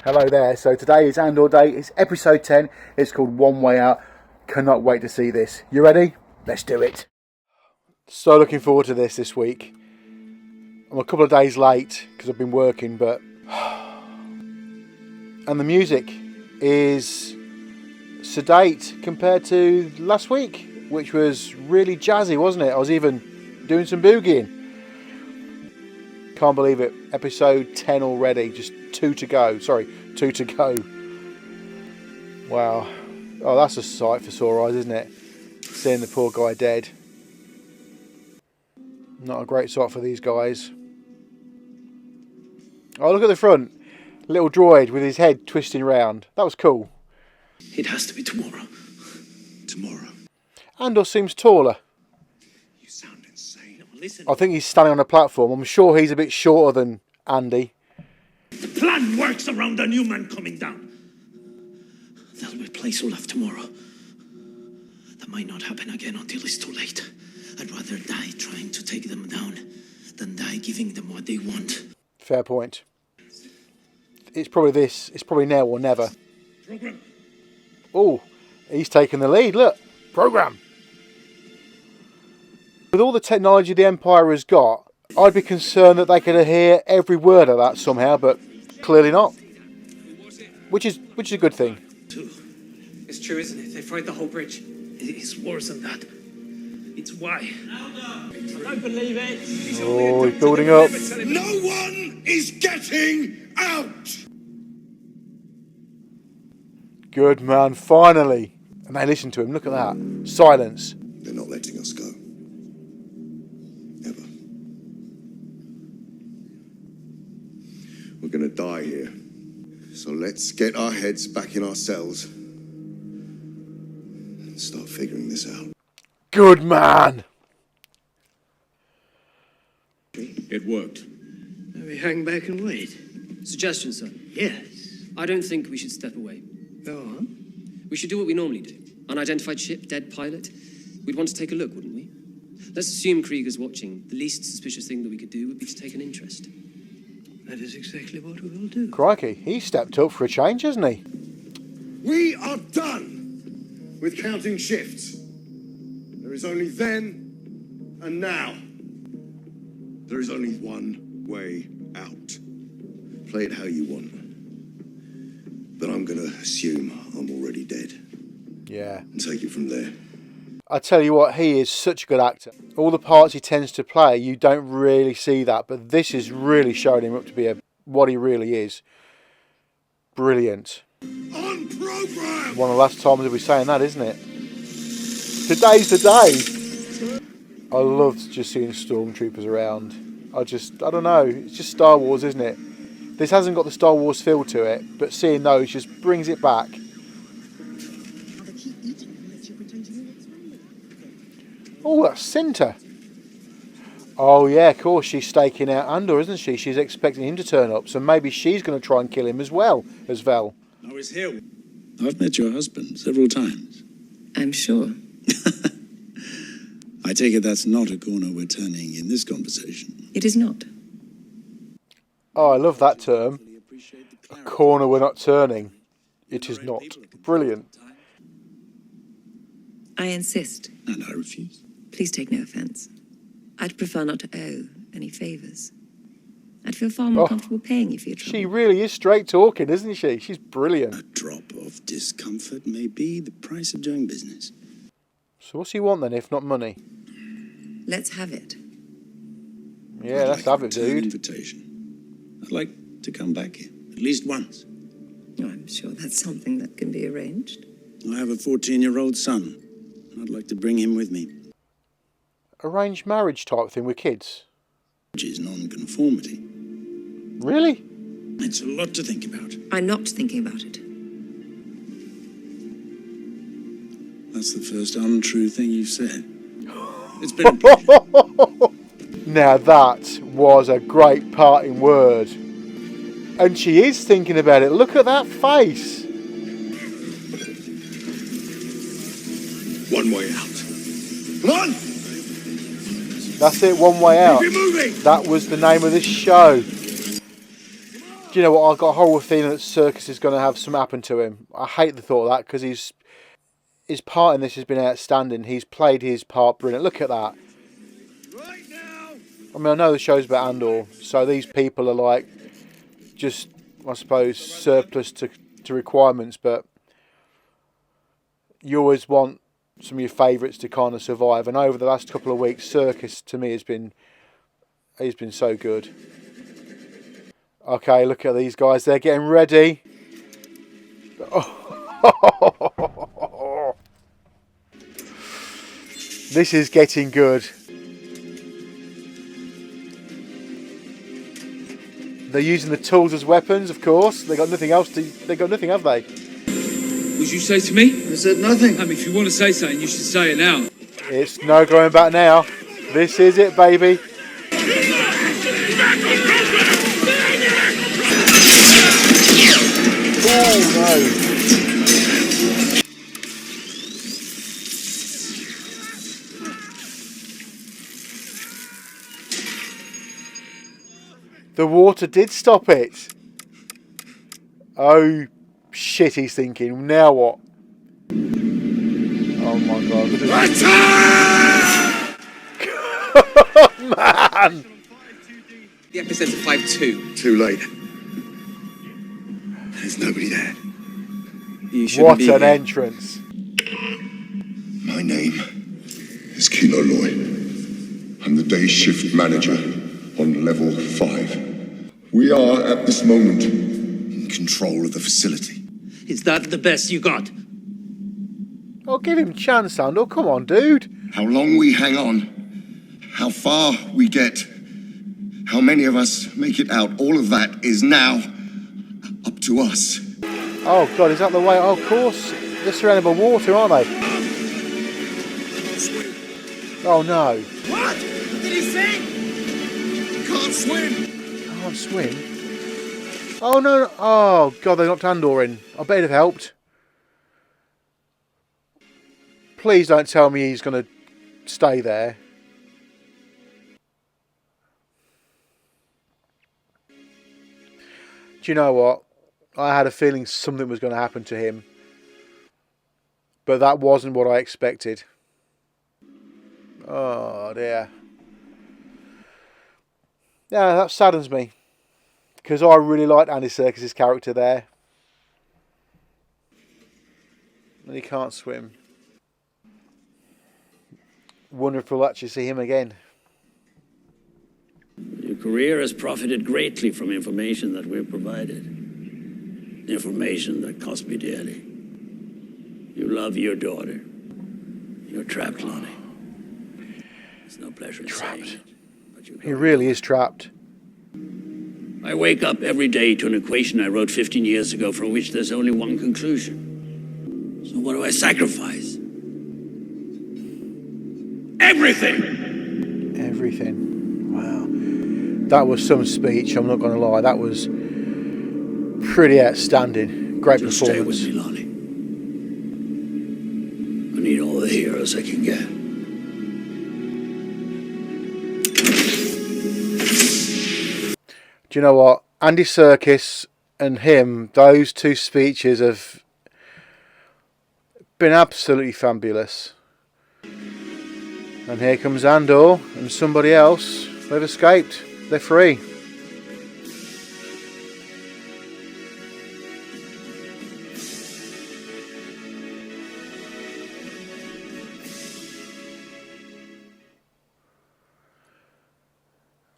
Hello there, so today is Andor Day, it's episode 10, it's called One Way Out. Cannot wait to see this. You ready? Let's do it. So looking forward to this week. I'm a couple of days late because I've been working, but... And the music is sedate compared to last week, which was really jazzy, wasn't it? I was even doing some boogieing. Can't believe it. Episode 10 already. Just 2 to go. Sorry, 2 to go. Wow. Oh, that's a sight for sore eyes, isn't it? Seeing the poor guy dead. Not a great sight for these guys. Oh, look at the front. Little droid with his head twisting round. That was cool. It has to be tomorrow. Tomorrow. Andor seems taller. You sound insane. Listen. I think he's standing on a platform. I'm sure he's a bit shorter than Andy. The plan works around a new man coming down. They'll replace Olaf tomorrow. That might not happen again until it's too late. I'd rather die trying to take them down than die giving them what they want. Fair point. It's probably this. It's probably now or never. Program. Oh, he's taking the lead. Look. Program. With all the technology the Empire has got, I'd be concerned that they could hear every word of that somehow, but clearly not. Which is a good thing. It's true, isn't it? They fried the whole bridge. It's worse than that. It's why. I don't believe it. Oh, he's building up. No one is getting out! Good man, finally. And they listen to him. Look at that. Silence. They're not letting us go. Ever. We're gonna die here. So let's get our heads back in our cells and start figuring this out. Good man. It worked. We hang back and wait. Suggestion, sir. Yes. I don't think we should step away. Go on. We should do what we normally do. Unidentified ship, dead pilot. We'd want to take a look, wouldn't we? Let's assume Krieger's watching. The least suspicious thing that we could do would be to take an interest. That is exactly what we will do. Crikey, he stepped up for a change, hasn't he? We are done with counting shifts. There is only then and now. There is only one way out. Play it how you want. But I'm gonna assume I'm already dead. Yeah. And take it from there. I tell you what, he is such a good actor. All the parts he tends to play, you don't really see that, but this is really showing him up to be what he really is. Brilliant. On program! One of the last times we'll be saying that, isn't it? Today's the day. I love just seeing stormtroopers around. I don't know, it's just Star Wars, isn't it? This hasn't got the Star Wars feel to it, but seeing those just brings it back. Oh, that's Cinta. Oh yeah, of course, she's staking out Andor, isn't she? She's expecting him to turn up, so maybe she's going to try and kill him as well, as Vel. Now he's here. I've met your husband several times. I'm sure. I take it that's not a corner we're turning in this conversation. It is not. Oh, I love that term. A corner we're not turning. It is not. Brilliant. I insist. And I refuse. Please take no offence. I'd prefer not to owe any favours. I'd feel far more comfortable paying you for your trouble. She really is straight talking, isn't she? She's brilliant. A drop of discomfort may be the price of doing business. So what's he want then, if not money? Let's have it. Yeah, let's have it, dude. Invitation. I'd like to come back here, at least once. Oh, I'm sure that's something that can be arranged. I have a 14-year-old son. I'd like to bring him with me. Arranged marriage type thing with kids? Which is non-conformity. Really? It's a lot to think about. I'm not thinking about it. That's the first untrue thing you've said. It's been a pleasure. Now that was a great parting word. And she is thinking about it. Look at that face. One way out. Come on! That's it, One Way Out. Keep it moving! That was the name of this show. Do you know what? I've got a horrible feeling that Circus is going to have something happen to him. I hate the thought of that because his part in this has been outstanding. He's played his part brilliant. Look at that. Right now. I mean, I know the show's about Andor, so these people are like just, I suppose, surplus to requirements, but you always want some of your favourites to kind of survive. And over the last couple of weeks, Circus to me he's been so good. Okay, look at these guys. They're getting ready. Oh. This is getting good. They're using the tools as weapons, of course. They got nothing else to. They got nothing, have they? Would you say to me? I said nothing. I mean, if you want to say something, you should say it now. It's no going back now. This is it, baby. Oh no! The water did stop it. Oh shit, he's thinking, now what? Oh my god. Man! The episode's at 5-2. Too late. There's nobody there. You shouldn't What be an here. entrance. My name is Kino Loy. I'm the day shift manager on level 5. We are at this moment in control of the facility. Is that the best you got? Oh, give him a chance, Andor. Come on, dude. How long we hang on, how far we get, how many of us make it out, all of that is now up to us. Oh god, is that the way? Oh, of course. They're surrounded by water, aren't they? Oh no. What? What did he say? Can't swim. Can't swim. Oh no. Oh god, they knocked Andor in. I bet it'd have helped. Please don't tell me he's going to stay there. Do you know what? I had a feeling something was going to happen to him. But that wasn't what I expected. Oh dear. Yeah, that saddens me. Because I really liked Andy Serkis' character there. And he can't swim. Wonder if we'll actually see him again. Your career has profited greatly from information that we've provided. Information that cost me dearly. You love your daughter. You're trapped, Lonnie. There's no pleasure in saying it. But He really is trapped. I wake up every day to an equation I wrote 15 years ago from which there's only one conclusion. So what do I sacrifice? Everything! Everything. Wow. That was some speech, I'm not going to lie. That was pretty outstanding. Great Just stay with performance. me, Lonnie. I need all the heroes I can get. Do you know what? Andy Serkis and him, those two speeches have been absolutely fabulous. And here comes Andor and somebody else. They've escaped. They're free.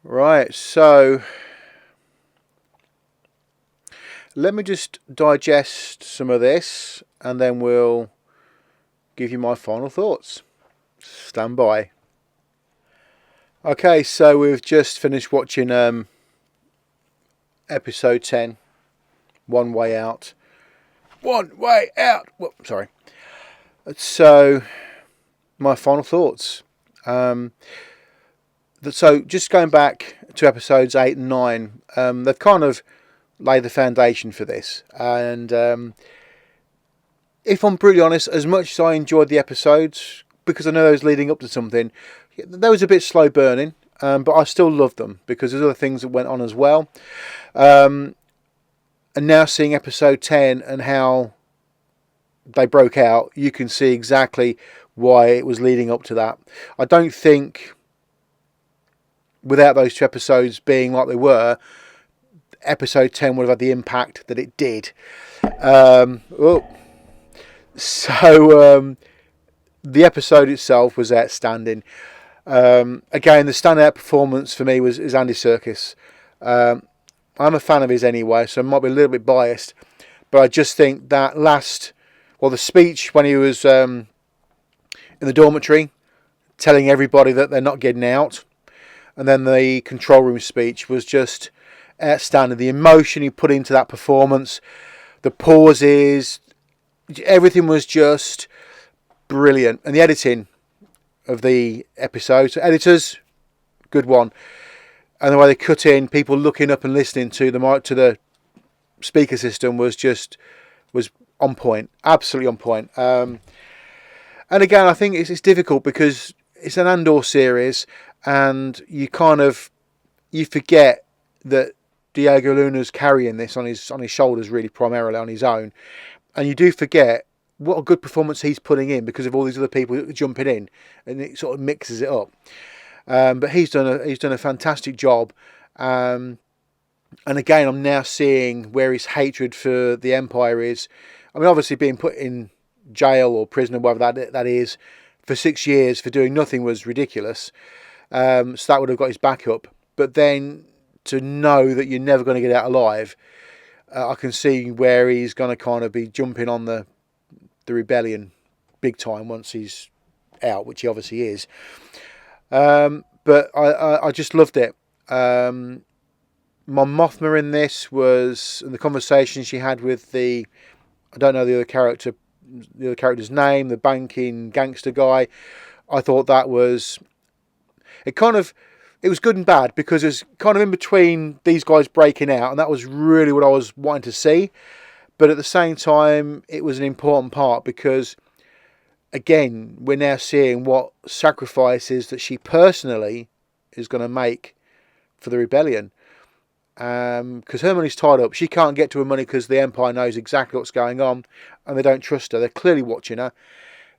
Right, so let me just digest some of this and then we'll give you my final thoughts. Stand by. Okay, so we've just finished watching episode 10, One Way Out. One Way Out! Well, sorry. So, my final thoughts. So, just going back to episodes 8 and 9, they've kind of laid the foundation for this. And if I'm brutally honest, as much as I enjoyed the episodes, because I know they was leading up to something, they was a bit slow burning, but I still loved them because there's other things that went on as well. And now seeing episode 10 and how they broke out, you can see exactly why it was leading up to that. I don't think, without those 2 episodes being like they were, episode 10 would have had the impact that it did. The episode itself was outstanding. Again, the standout performance for me is Andy Serkis. I'm a fan of his anyway, so I might be a little bit biased, but I just think that the speech when he was in the dormitory telling everybody that they're not getting out, and then the control room speech was just outstanding. The emotion he put into that performance, the pauses, everything was just brilliant. And the editing of the episode, so editors, good one. And the way they cut in people looking up and listening to the speaker system was on point, absolutely on point. And again, I think it's difficult because it's an Andor series, and you forget that Diego Luna's carrying this on his shoulders, really primarily on his own, and you do forget what a good performance he's putting in because of all these other people jumping in, and it sort of mixes it up. But he's done a fantastic job, and again, I'm now seeing where his hatred for the Empire is. I mean, obviously being put in jail or prison or whatever that is for 6 years for doing nothing was ridiculous. So that would have got his back up. But then to know that you're never going to get out alive, I can see where he's going to kind of be jumping on the rebellion big time once he's out, which he obviously is. But I just loved it. Mon Mothma in this and the conversation she had with I don't know the other character's name, the banking gangster guy. I thought that was, it was good and bad because it's kind of in between these guys breaking out, and that was really what I was wanting to see. But at the same time, it was an important part because, again, we're now seeing what sacrifices that she personally is going to make for the rebellion. Because her money's tied up. She can't get to her money because the Empire knows exactly what's going on and they don't trust her. They're clearly watching her.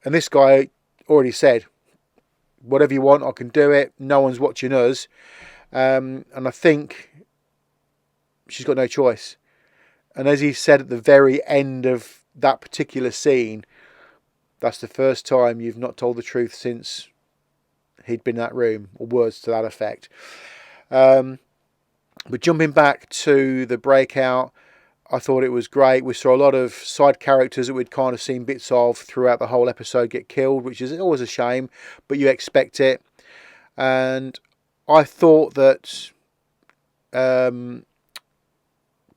And this guy already said, whatever you want, I can do it. No one's watching us. And I think she's got no choice. And as he said at the very end of that particular scene, that's the first time you've not told the truth since he'd been in that room, or words to that effect. But jumping back to the breakout, I thought it was great. We saw a lot of side characters that we'd kind of seen bits of throughout the whole episode get killed, which is always a shame, but you expect it. And I thought that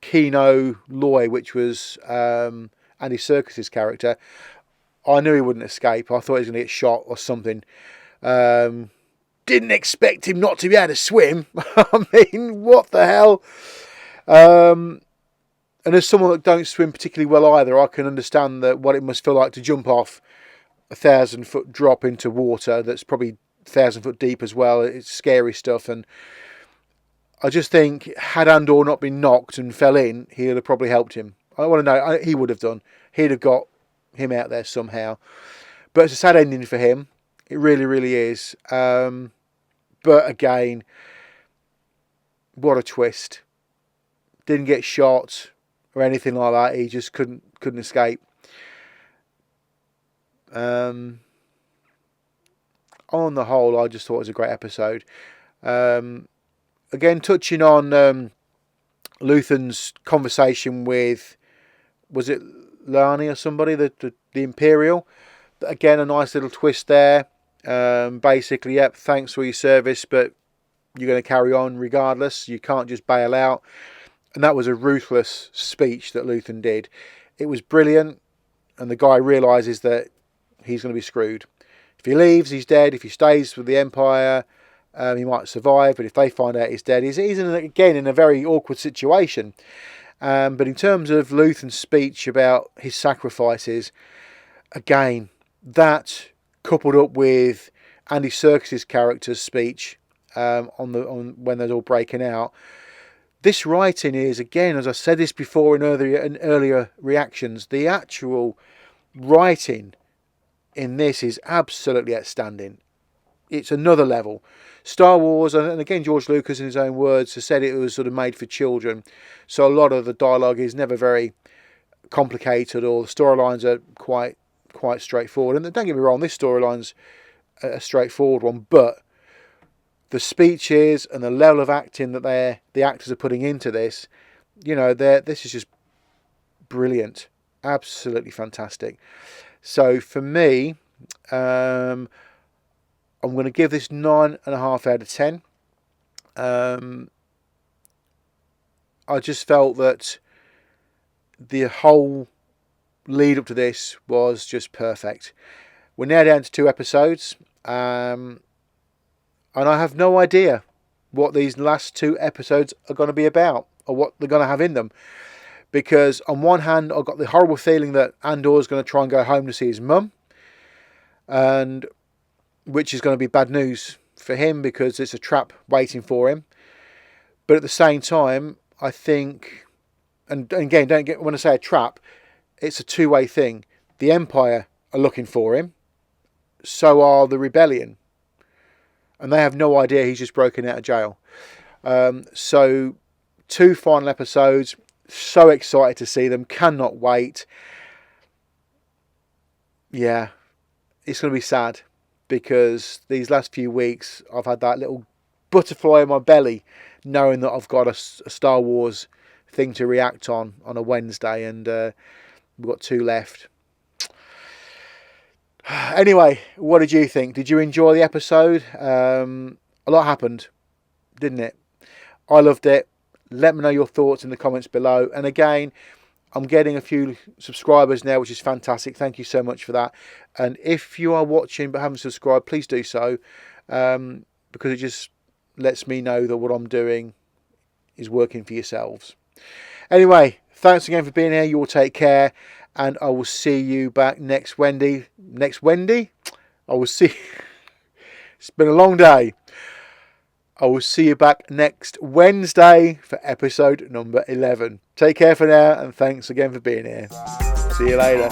Kino Loy, which was Andy Serkis's character, I knew he wouldn't escape. I thought he was going to get shot or something. Didn't expect him not to be able to swim. I mean, what the hell? And as someone that don't swim particularly well either, I can understand what it must feel like to jump off a 1,000-foot drop into water that's probably 1,000 foot deep as well. It's scary stuff. And I just think, had Andor not been knocked and fell in, he would have probably helped him. I want to know, he would have done. He'd have got him out there somehow. But it's a sad ending for him. It really, really is. But again, what a twist. Didn't get shot or anything like that. He just couldn't escape. On the whole, I just thought it was a great episode. Again, touching on Luthen's conversation with, was it Lani or somebody, the Imperial? Again, a nice little twist there. Basically, yep, thanks for your service, but you're going to carry on regardless. You can't just bail out. And that was a ruthless speech that Luthen did. It was brilliant, and the guy realises that he's going to be screwed. If he leaves, he's dead. If he stays with the Empire, he might survive, but if they find out he's dead, he's again in a very awkward situation. But in terms of Luthen's speech about his sacrifices, again, that coupled up with Andy Serkis's character's speech on when they're all breaking out, this writing is, again, as I said this before in earlier reactions, the actual writing in this is absolutely outstanding. It's another level. Star Wars, and again George Lucas in his own words has said it was sort of made for children, so a lot of the dialogue is never very complicated, or the storylines are quite straightforward. And don't get me wrong, this storyline's a straightforward one, but the speeches and the level of acting that the actors are putting into this, this is just brilliant, absolutely fantastic. So for me, I'm going to give this 9.5 out of 10. I just felt that the whole lead up to this was just perfect. We're now down to 2 episodes, and I have no idea what these last 2 episodes are going to be about, or what they're going to have in them. Because on one hand, I've got the horrible feeling that Andor is going to try and go home to see his mum, and which is going to be bad news for him because it's a trap waiting for him. But at the same time, I think, and again, when I say a trap, it's a two-way thing. The Empire are looking for him, so are the Rebellion, and they have no idea he's just broken out of jail. So 2 final episodes, so excited to see them, cannot wait. Yeah, it's going to be sad, because these last few weeks I've had that little butterfly in my belly knowing that I've got a Star Wars thing to react on a Wednesday, and we've got 2 left. Anyway, what did you think? Did you enjoy the episode? A lot happened, didn't it? I loved it. Let me know your thoughts in the comments below. And again, I'm getting a few subscribers now, which is fantastic. Thank you so much for that. And if you are watching but haven't subscribed, please do so, because it just lets me know that what I'm doing is working for yourselves. Anyway, thanks again for being here. You all take care, and I will see you back next Wednesday. I will see. It's been a long day. I will see you back next Wednesday for episode number 11. Take care for now, and thanks again for being here. See you later.